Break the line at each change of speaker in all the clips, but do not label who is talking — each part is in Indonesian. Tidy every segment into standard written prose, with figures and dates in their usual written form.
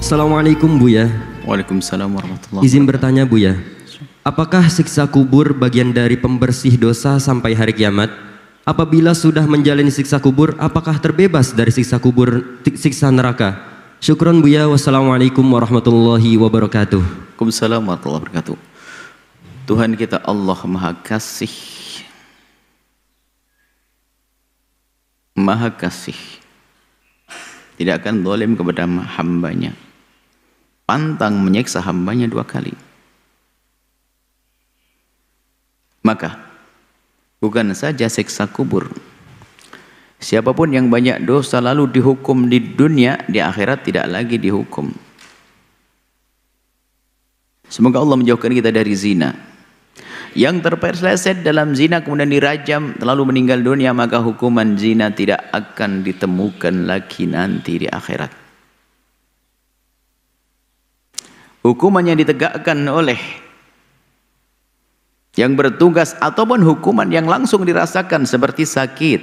Assalamualaikum Buya.
Waalaikumsalam warahmatullahi
Izin
wabarakatuh.
bertanya Buya, apakah siksa kubur bagian dari pembersih dosa sampai hari kiamat? Apabila sudah menjalani siksa kubur, apakah terbebas dari siksa kubur, siksa neraka? Syukron Buya. Wassalamualaikum warahmatullahi wabarakatuh.
Waalaikumsalam warahmatullahi wabarakatuh. Tuhan kita Allah Maha Kasih, Maha Kasih, tidak akan zalim kepada hambanya, pantang menyiksa hambanya 2 kali. Maka bukan saja siksa kubur, siapapun yang banyak dosa lalu dihukum di dunia, di akhirat tidak lagi dihukum. Semoga Allah menjauhkan kita dari zina. Yang terpeleset dalam zina kemudian dirajam lalu meninggal dunia, maka hukuman zina tidak akan ditemukan lagi nanti di akhirat. Hukuman yang ditegakkan oleh yang bertugas ataupun hukuman yang langsung dirasakan seperti sakit.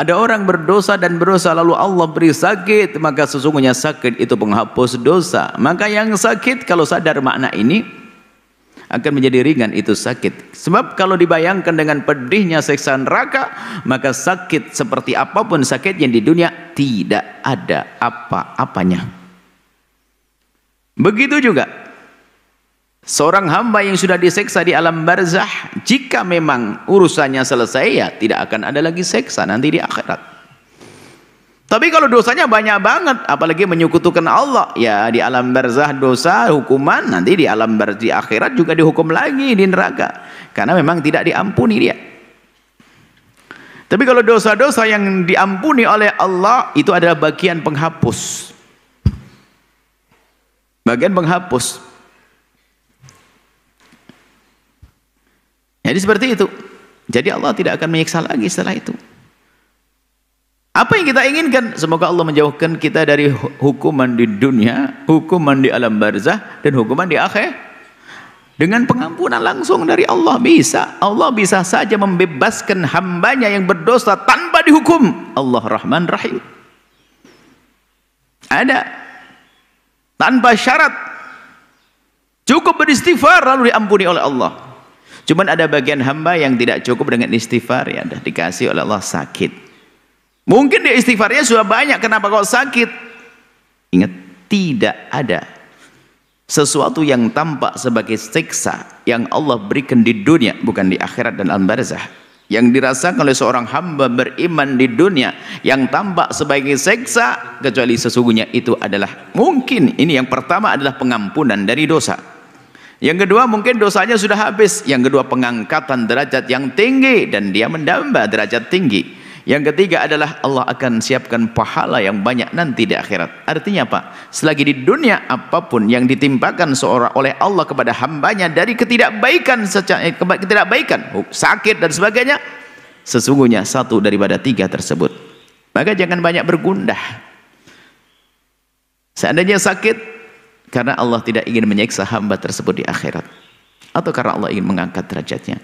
Ada orang berdosa dan berdosa lalu Allah beri sakit, maka sesungguhnya sakit itu penghapus dosa. Maka yang sakit kalau sadar makna ini akan menjadi ringan itu sakit. Sebab kalau dibayangkan dengan pedihnya siksa neraka, maka sakit seperti apapun sakit yang di dunia tidak ada apa-apanya. Begitu juga seorang hamba yang sudah disiksa di alam barzah, jika memang urusannya selesai, ya tidak akan ada lagi siksa nanti di akhirat. Tapi kalau dosanya banyak banget, apalagi menyekutukan Allah, ya di alam barzah dosa, hukuman, nanti di alam barzah di akhirat juga dihukum lagi di neraka, karena memang tidak diampuni dia. Tapi kalau dosa-dosa yang diampuni oleh Allah itu adalah bagian penghapus, bagian penghapus. Jadi seperti itu. Jadi Allah tidak akan menyiksa lagi setelah itu. Apa yang kita inginkan? Semoga Allah menjauhkan kita dari hukuman di dunia, hukuman di alam barzah, dan hukuman di akhir. Dengan pengampunan langsung dari Allah bisa. Allah bisa saja membebaskan hambanya yang berdosa tanpa dihukum. Allah Rahman Rahim. Ada. Tanpa syarat. Cukup beristighfar lalu diampuni oleh Allah. Cuman ada bagian hamba yang tidak cukup dengan istighfar, ya dah dikasih oleh Allah sakit. Mungkin dia istighfarnya sudah banyak, kenapa kok sakit? Ingat, tidak ada sesuatu yang tampak sebagai siksa yang Allah berikan di dunia, bukan di akhirat dan alam barzah, yang dirasakan oleh seorang hamba beriman di dunia yang tampak sebagai siksa, kecuali sesungguhnya itu adalah, mungkin ini yang pertama adalah pengampunan dari dosa. Yang kedua mungkin dosanya sudah habis. Yang kedua pengangkatan derajat yang tinggi dan dia menambah derajat tinggi. Yang ketiga adalah Allah akan siapkan pahala yang banyak nanti di akhirat. Artinya apa? Selagi di dunia apapun yang ditimpakan seorang oleh Allah kepada hambanya dari ketidakbaikan, sakit dan sebagainya, sesungguhnya satu daripada 3 tersebut. Maka jangan banyak bergundah. Seandainya sakit karena Allah tidak ingin menyiksa hamba tersebut di akhirat, atau karena Allah ingin mengangkat derajatnya.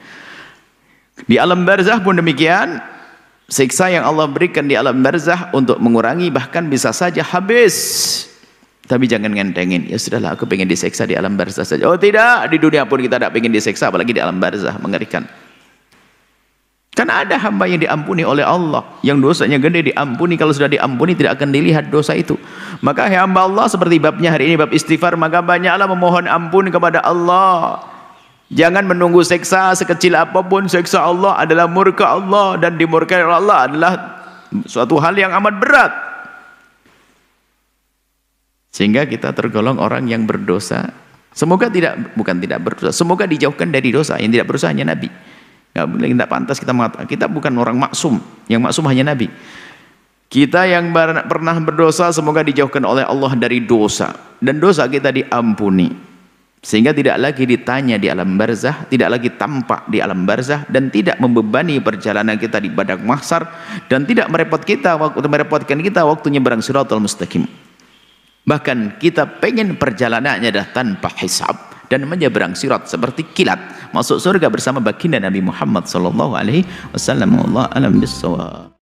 Di alam barzah pun demikian. Siksa yang Allah berikan di alam barzah untuk mengurangi, bahkan bisa saja habis. Tapi jangan ngentengin, ya sudahlah aku pengen disiksa di alam barzah saja. Oh tidak, di dunia pun kita tidak pengen disiksa, apalagi di alam barzah, mengerikan. Karena ada hamba yang diampuni oleh Allah, yang dosanya gede diampuni. Kalau sudah diampuni tidak akan dilihat dosa itu. Maka hamba Allah seperti babnya hari ini, bab istighfar, maka banyaklah memohon ampun kepada Allah. Jangan menunggu siksa sekecil apapun. Siksa Allah adalah murka Allah, dan dimurkai oleh Allah adalah suatu hal yang amat berat. Sehingga kita tergolong orang yang berdosa. Semoga bukan tidak berdosa, semoga dijauhkan dari dosa. Yang tidak berdosa hanya Nabi. Tidak pantas kita mengatakan kita bukan orang maksum. Yang maksum hanya Nabi. Kita yang pernah berdosa semoga dijauhkan oleh Allah dari dosa, dan dosa kita diampuni. Sehingga tidak lagi ditanya di alam barzah, tidak lagi tampak di alam barzah, dan tidak membebani perjalanan kita di padang mahsyar, dan tidak merepotkan kita waktu nyebrang Shiratal Mustaqim. Bahkan kita pengen perjalanannya adalah tanpa hisab dan menyeberang sirat seperti kilat masuk surga bersama baginda Nabi Muhammad sallallahu alaihi wasallam. Wallahu a'lam bissawab.